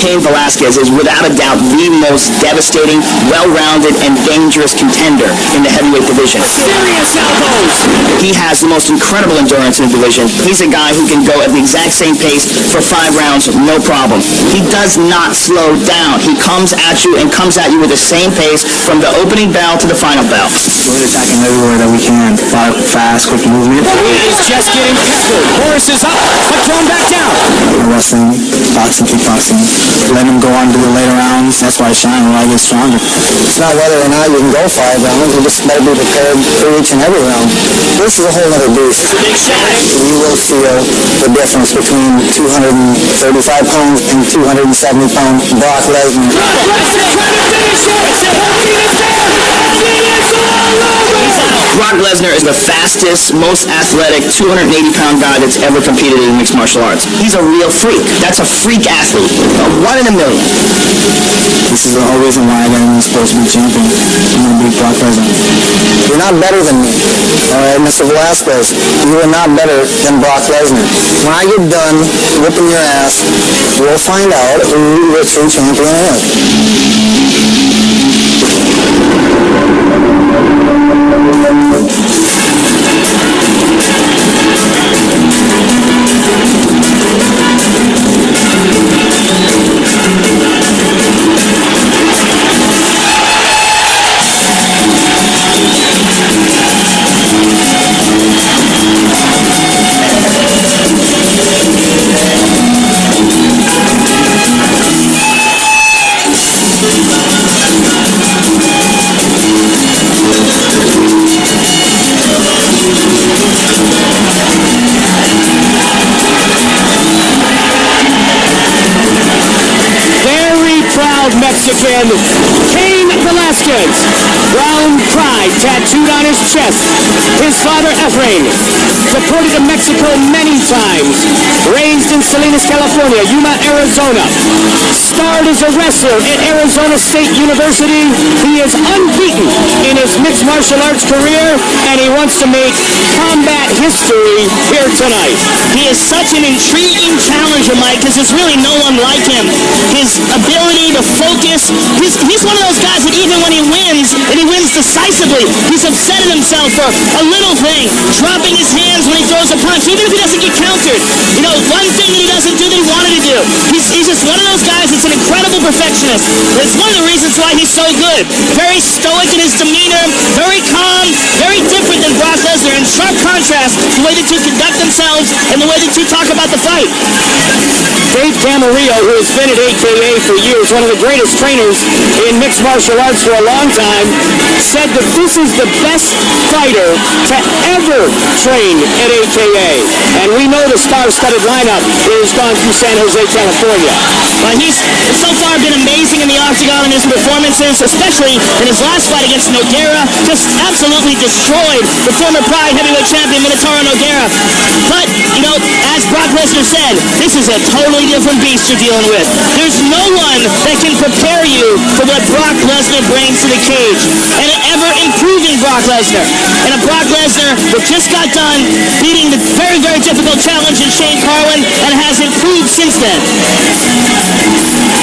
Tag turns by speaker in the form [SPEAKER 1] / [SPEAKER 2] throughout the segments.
[SPEAKER 1] Cain Velasquez is without a doubt the most devastating, well-rounded, and dangerous contender in the heavyweight division.
[SPEAKER 2] Serious elbows!
[SPEAKER 1] He has the most incredible endurance in the division. He's a guy who can go at the exact same pace for 5 rounds, no problem. He does not slow down. He comes at you and comes at you with the same pace from the opening bell to the final bell.
[SPEAKER 3] We're attacking everywhere that we can. Fast, quick movement.
[SPEAKER 2] He is just getting peppered. Boris is up, but thrown back down.
[SPEAKER 3] Wrestling, boxing, kickboxing. Let him go on to the later rounds. That's why I shine when I get stronger. It's not whether or not you can go 5 rounds. You just better be prepared for each and every round. This is a whole other beast.
[SPEAKER 2] Big shot.
[SPEAKER 3] You will feel the difference between 235 pounds and 270 pound Brock Lesnar.
[SPEAKER 1] Brock Lesnar is the fastest, most athletic, 280-pound guy that's ever competed in mixed martial arts. He's a real freak. That's a freak athlete. A 1 in a million.
[SPEAKER 3] This is the whole reason why I got in this supposed to be champion. I'm going to beat Brock Lesnar. You're not better than me. All right, Mr. Velasquez, you are not better than Brock Lesnar. When I get done whipping your ass, we'll find out who the true champion is.
[SPEAKER 2] Mexican Cain Velasquez. Brown pride tattooed on his chest. His father Efrain, deported to Mexico many times. Raised in Salinas, California, Yuma, Arizona. Starred as a wrestler at Arizona State University. He is unbeaten in his mixed martial arts career, and he wants to make combat history here tonight.
[SPEAKER 4] He is such an intriguing challenger, Mike, because there's really no one like him. His ability to focus, he's one of those guys that even when he wins, and he wins decisively, he's upset at himself for a little thing, dropping his hands when he throws a punch, even if he doesn't get countered. You know, one thing that he doesn't do that he wanted to do. He's just one of those guys that's an incredible perfectionist. It's one of the reasons why he's so good. Very stoic in his demeanor, very calm, very different than Brock Lesnar, in sharp contrast to the way the two conduct themselves and the way the two talk about the fight.
[SPEAKER 2] Dave Camarillo, who has been at AKA for years, one of the greatest trainers in mixed martial arts for a long time, said that this is the best fighter to ever train at AKA. And we know the star-studded lineup has gone through San Jose, California.
[SPEAKER 4] He's so far been amazing in the octagon in his performances, especially in his last fight against Nogueira. Just absolutely destroyed the former Pride heavyweight champion Minotauro Nogueira. But, you know, as Brock Lesnar said, this is a totally different beast you're dealing with. There's no one that can prepare you for what Brock Lesnar brings to the cage. And an ever-improving Brock Lesnar. And a Brock Lesnar that just got done beating the very, very difficult challenge in Shane Carwin and has improved since then.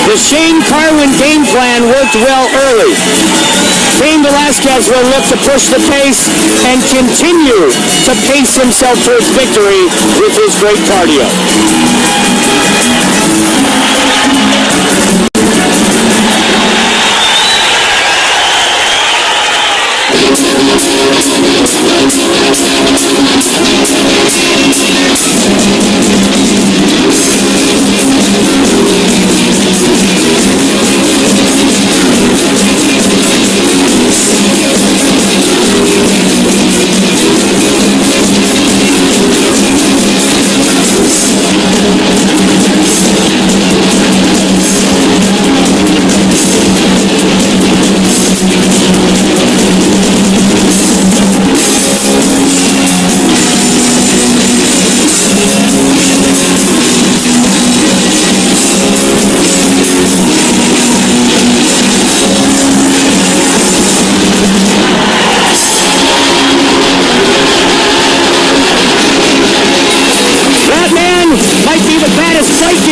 [SPEAKER 2] The Shane Carwin game plan worked well early. Cain Velasquez will look to push the pace and continue to pace himself towards victory with his great cardio.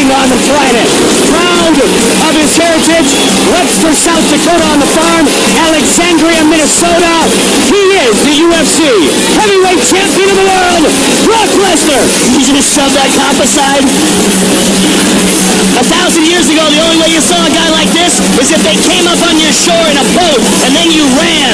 [SPEAKER 2] On the planet, proud of his heritage. Webster, South Dakota on the farm. Alexandria, Minnesota. He is the UFC heavyweight champion of the world, Brock Lesnar.
[SPEAKER 4] He's gonna shove that cop aside. 1,000 years ago, the only way you saw a guy like this is if they came up on your shore in a boat and then you ran.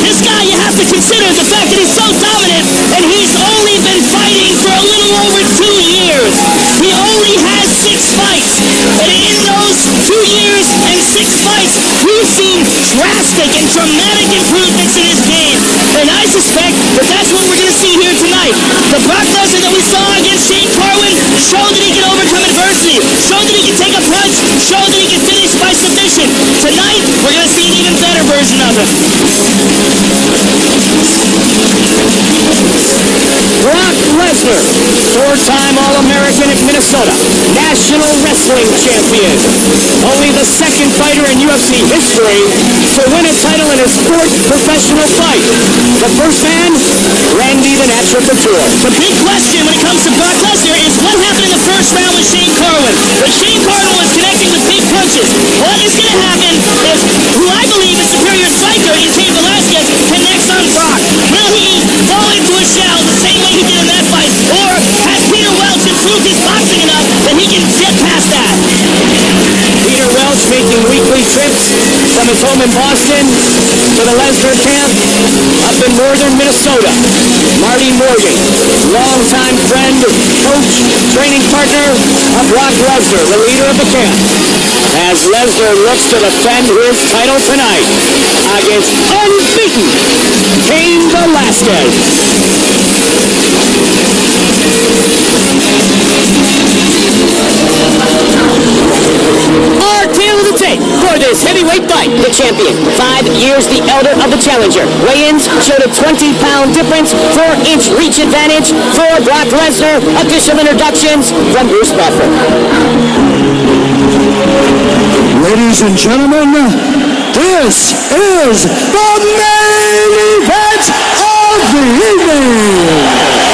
[SPEAKER 4] This guy, you have to consider the fact that he's so dominant and he's only been fighting for a little over 2 years. He only has 6 fights. And in those 2 years and 6 fights, we've seen drastic and dramatic improvements in his game. And I suspect that that's what we're going to see here tonight. The Brock Lesnar that we saw against Shane Carwin showed that he can overcome adversity, showed that he can take a punch, showed that he can finish by submission. Tonight, we're going to see an even better version of him.
[SPEAKER 2] Brock Lesnar, 4-time All-American at Minnesota, National Wrestling Champion. Only the second fighter in UFC history to win a title in his 4th professional fight. The first man, Randy the Natural Couture.
[SPEAKER 4] The big question when it comes to Brock Lesnar is what happened in the first round with Shane Carwin. When Shane Carwin was connecting with big punches, what is going to happen if who I believe is superior striker in Cain Velasquez connects on Brock? Will he fall into a shell the same way he did in that fight? Or has Peter Welch improved his boxing enough that he can get past that?
[SPEAKER 2] Peter Welch making weekly trips from his home in Boston to the Lesnar camp up in northern Minnesota. Marty Morgan, longtime friend, coach, training partner of Brock Lesnar, the leader of the camp, as Lesnar looks to defend his title tonight against unbeaten Cain Velasquez. Our tale of the tape for this heavyweight fight. The champion, 5 years the elder of the challenger. Weigh-ins showed a 20-pound difference, 4-inch reach advantage for Brock Lesnar. Official introductions from Bruce Buffer.
[SPEAKER 3] Ladies and gentlemen, this is the main event of the evening.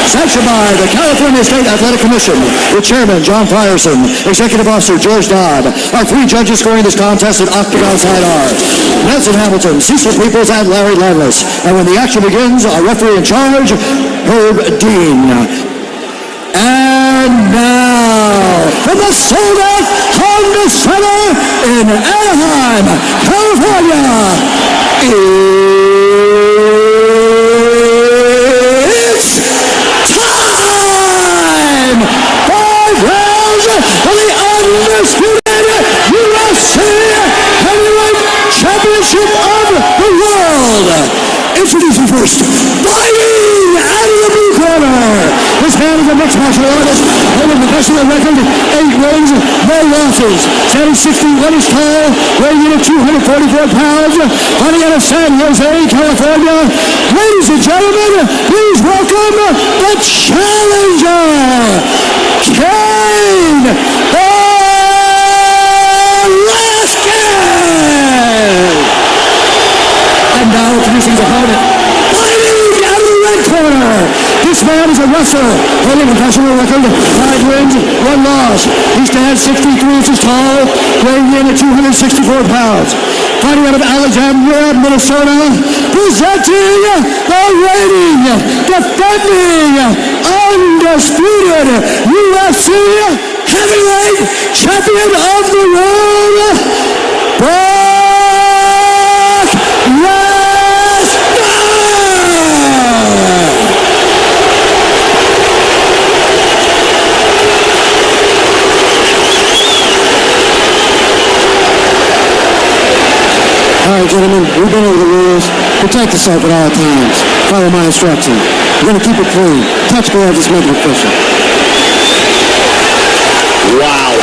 [SPEAKER 3] Sanctioned by the California State Athletic Commission, with Chairman John Frierson, Executive Officer George Dodd. Our 3 judges scoring this contest at Octagon side are Nelson Hamilton, Cecil Peoples, and Larry Landless. And when the action begins, our referee in charge, Herb Dean. And now, from the sold-out Honda Center in Anaheim, California, it's time! 5 rounds for the undisputed UFC Heavyweight Championship of the world. Introducing first, fighting out of the blue corner. This man is a mixed martial artist, holding a professional record, 8 wins, no losses. Standing 61 inches tall, weighing in at 244 pounds, fighting out of San Jose, California. Ladies and gentlemen, please welcome the challenger, Cain Velasquez. And now introducing his opponent, fighting out of the red corner. This man is a wrestler, holding a professional record, 5 wins, 1 loss. He stands 63 inches tall, weighing in at 264 pounds. Fighting out of Alexandria, Minnesota, presenting the reigning, defending, undisputed UFC Heavyweight Champion of the world, Brock Lesnar! All right, gentlemen, we've been over the rules. Protect yourself at all times. Follow my instructions. We're going to keep it clean. Touch gloves, just make it official.
[SPEAKER 2] Wow.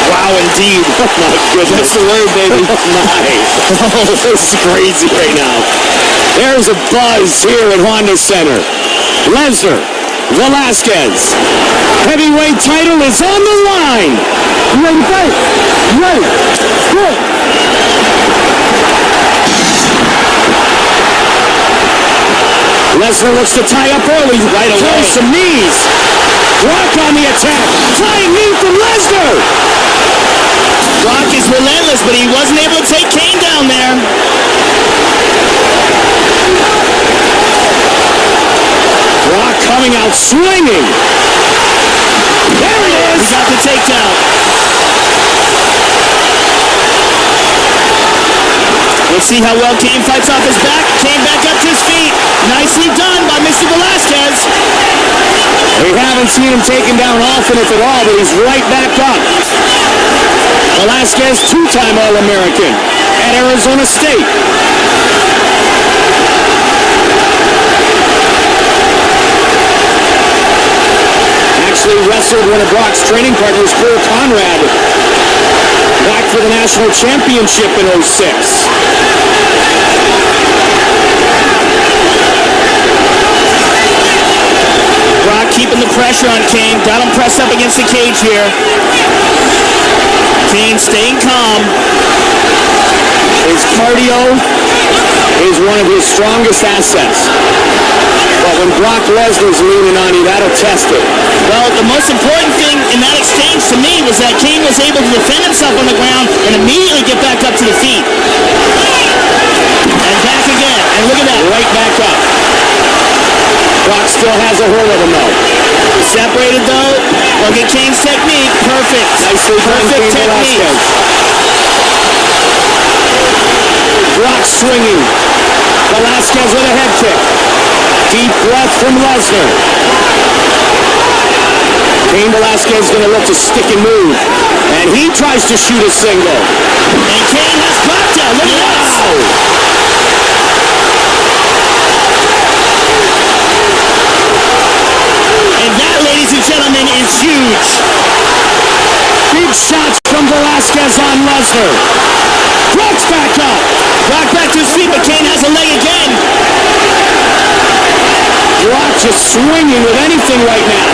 [SPEAKER 2] Wow, indeed. Oh, my goodness. That's the word, baby. Nice. Oh, this is crazy right now. There's a buzz here at Honda Center. Lesnar, Velasquez. Heavyweight title is on the line. You ready to fight? You ready? Good. Lesnar looks to tie up early. Right away. Throws some knees. Brock on the attack. Flying knee from Lesnar.
[SPEAKER 4] Brock is relentless, but he wasn't able to take Kane down there.
[SPEAKER 2] Brock coming out swinging. There he is.
[SPEAKER 4] He got the takedown. Let's see how well Kane fights off his back. Kane back up to his feet. Nicely done by Mr. Velasquez.
[SPEAKER 2] We haven't seen him taken down often, if at all, but he's right back up. Velasquez, two-time All-American at Arizona State. Actually wrestled one of Brock's training partners, Paul Conrad, back for the national championship in '06.
[SPEAKER 4] Brock keeping the pressure on Kane. Got him pressed up against the cage here. Kane staying calm.
[SPEAKER 2] His cardio is one of his strongest assets. But when Brock Lesnar's leaning on you, that'll test it.
[SPEAKER 4] Well, the most important thing in that exchange to me was that Kane was able to defend himself on the ground and immediately get back up to the feet. And back again. And look at that.
[SPEAKER 2] Right back up. Brock still has a hold of him, though.
[SPEAKER 4] Separated, though. Look at Kane's technique. Perfect.
[SPEAKER 2] Nicely done,
[SPEAKER 4] Perfect
[SPEAKER 2] Kane
[SPEAKER 4] technique.
[SPEAKER 2] Velasquez. Brock swinging. Velasquez with a head kick. Deep breath from Lesnar. Cain Velasquez going to look to stick and move. And he tries to shoot a single.
[SPEAKER 4] And Kane has blocked out. Look at this. And that, ladies and gentlemen, is huge.
[SPEAKER 2] Big shots from Velasquez on Lesnar. Brock's back up.
[SPEAKER 4] Brock back to his feet, but Kane has a leg again.
[SPEAKER 2] Brock just swinging with anything right now.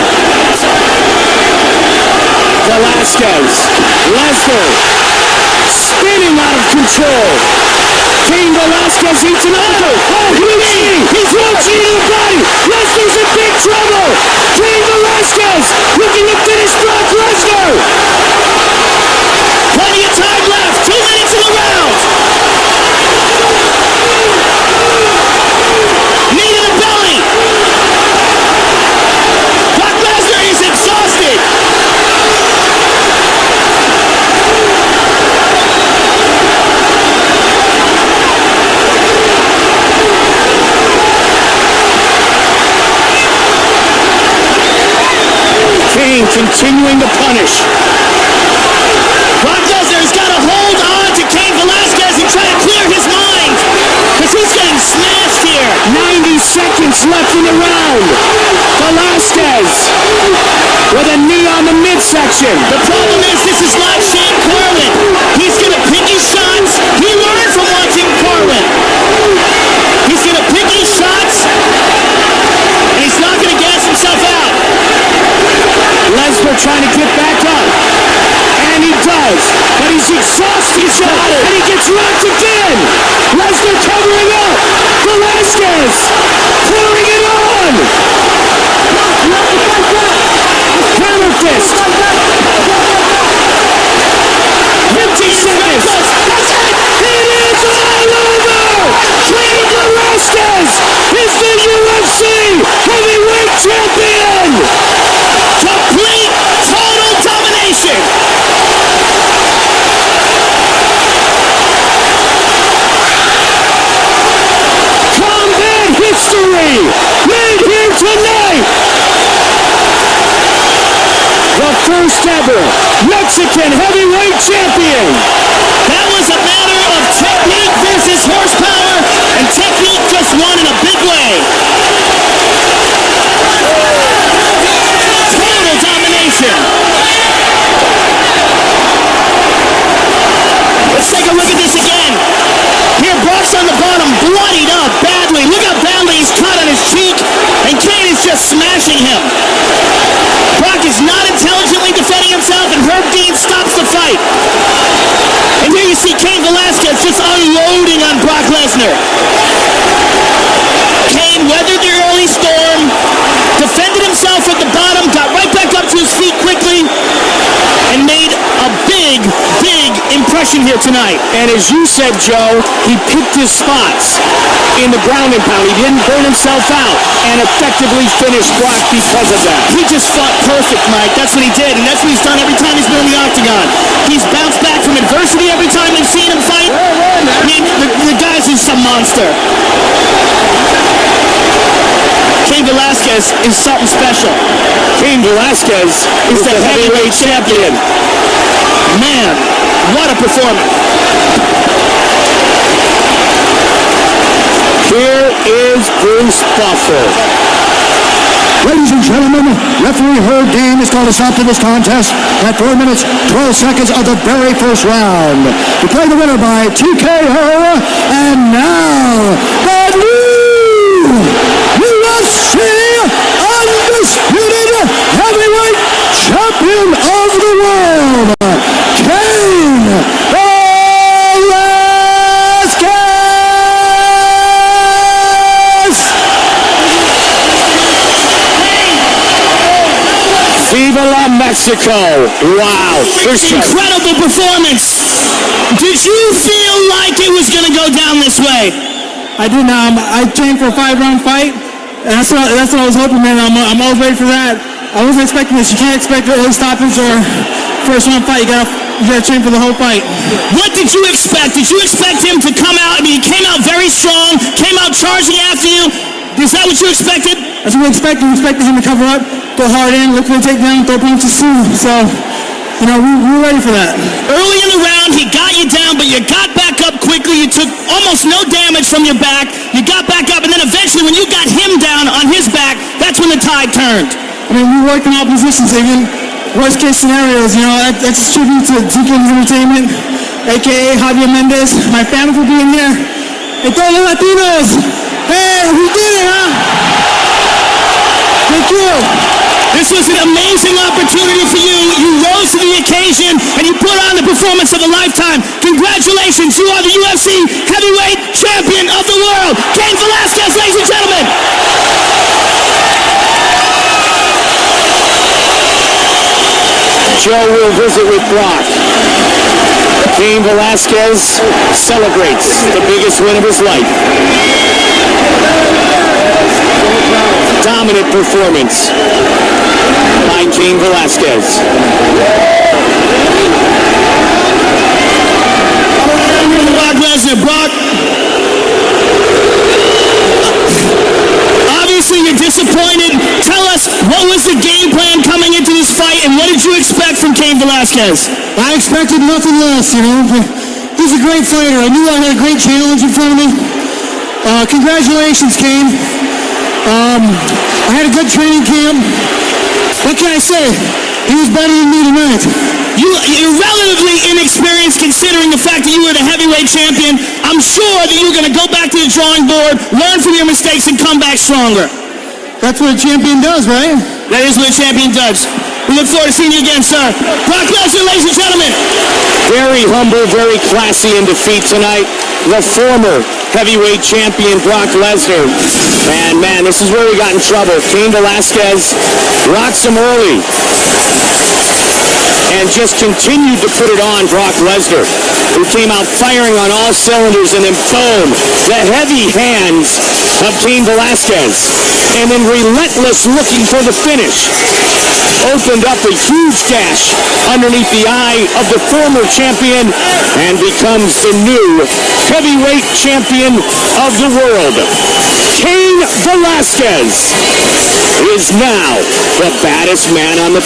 [SPEAKER 2] Velasquez. Lesnar. Spinning out of control. Cain Velasquez eats an elbow. Oh, he's launching into the body. Lesnar's in big trouble. Cain Velasquez looking to finish Brock Lesnar.
[SPEAKER 4] Plenty of time left. 2 minutes in the round. Knee to the belly. Brock Lesnar is exhausted.
[SPEAKER 2] Cain continuing to punish.
[SPEAKER 4] Brock Lesnar's got to hold on to Cain Velasquez and try to clear his mind, because he's getting smashed here.
[SPEAKER 2] 90 seconds left in the round. Velasquez with a knee on the midsection.
[SPEAKER 4] The problem is, this is not Shane Carwin. He's going to pick his shots. He learned from watching Carwin. He's going to pick his shots, and he's not going to gas himself out.
[SPEAKER 2] Lesnar trying to get back up. And he does. But he's exhausted. And he gets rocked again. Lesnar covering up. Velasquez pouring it on. Hammer fist. 50 seconds. It is all over. Cain Velasquez is the UFC heavyweight champion.
[SPEAKER 4] Complete, total domination.
[SPEAKER 2] Combat history made here tonight. The first ever Mexican heavyweight champion.
[SPEAKER 4] That was a matter of technique versus horsepower, and technique just won in a big way. Total domination. Let's take a look at this again. Here, Brock's on the bottom, bloodied up badly. Look how badly he's cut on his cheek, and Cain is just smashing him. Brock is not intelligently defending himself, and Herb Dean stops the fight. And here you see Cain Velasquez just unloading on Brock Lesnar. Cain weathered the early storm, defended himself at the bottom, got right back up to his feet quickly, and made a big, big
[SPEAKER 2] competition here tonight. And as you said, Joe, he picked his spots in the ground and pound. He didn't burn himself out and effectively finished Brock because of that.
[SPEAKER 4] He just fought perfect, Mike. That's what he did, and that's what he's done every time he's been in the octagon. He's bounced back from adversity every time we've seen him fight. I mean, the guy's just some monster. Cain Velasquez is something special.
[SPEAKER 2] Cain Velasquez is the heavyweight champion.
[SPEAKER 4] Man, what a performance.
[SPEAKER 2] Here is Bruce Buffer.
[SPEAKER 5] Ladies and gentlemen, referee Herb Dean has called a stop to this contest at 4 minutes, 12 seconds of the very first round. Declare the winner by TKO, and now, the new UFC Undisputed Heavyweight Champion of the World, Cain Velasquez!
[SPEAKER 2] Viva la Mexico. Wow.
[SPEAKER 4] Incredible performance. Did you feel like it was going to go down this way?
[SPEAKER 3] I did not. I trained for a 5-round fight. And that's what I was hoping, man. I'm always ready for that. I wasn't expecting this. You can't expect early stoppage or first-round fight. You gotta train for the whole fight.
[SPEAKER 4] What did you expect? Did you expect him to come out? I mean, he came out very strong, came out charging after you. Is that what you expected?
[SPEAKER 3] That's what we expected. We expected him to cover up, go hard in, look for the takedown, throw punches too. So, we were ready for that.
[SPEAKER 4] Early in the round, he got you down, but you got back up quickly. You took almost no damage from your back. You got back up, and then eventually when you got him down on his back, that's when the tide turned.
[SPEAKER 3] I mean, we worked in all positions, even worst case scenarios. That's a tribute to DK's Entertainment, a.k.a. Javier Mendez. My family for being here. Hey, todos los Latinos. Hey, we did it, huh? Thank you.
[SPEAKER 4] This was an amazing opportunity for you. You rose to the occasion, and you put on the performance of a lifetime. Congratulations, you are the UFC Heavyweight Champion of the World, Cain Velasquez, ladies and gentlemen.
[SPEAKER 2] Joe will visit with Brock. Cain Velasquez celebrates the biggest win of his life. Dominant performance by Cain Velasquez.
[SPEAKER 4] Brock Lesnar. Brock, obviously you're disappointed. Tell us, what was the game plan coming into this fight, and what did you expect from Cain Velasquez?
[SPEAKER 3] I expected nothing less, He's a great fighter. I knew I had a great challenge in front of me. Congratulations, Cain. I had a good training camp. What can I say? He was better than me tonight.
[SPEAKER 4] You're relatively inexperienced considering the fact that you were the heavyweight champion. I'm sure that you're going to go back to the drawing board, learn from your mistakes, and come back stronger.
[SPEAKER 3] That's what a champion does, right?
[SPEAKER 4] That is what a champion does. We look forward to seeing you again, sir. Brock Lesnar, ladies and gentlemen.
[SPEAKER 2] Very humble, very classy in defeat tonight. The former heavyweight champion, Brock Lesnar. And man, this is where we got in trouble. Cain Velasquez rocks him early and just continued to put it on Brock Lesnar, who came out firing on all cylinders, and then boom, the heavy hands of Cain Velasquez, and then relentless looking for the finish, opened up a huge gash underneath the eye of the former champion and becomes the new heavyweight champion of the world. Cain Velasquez is now the baddest man on the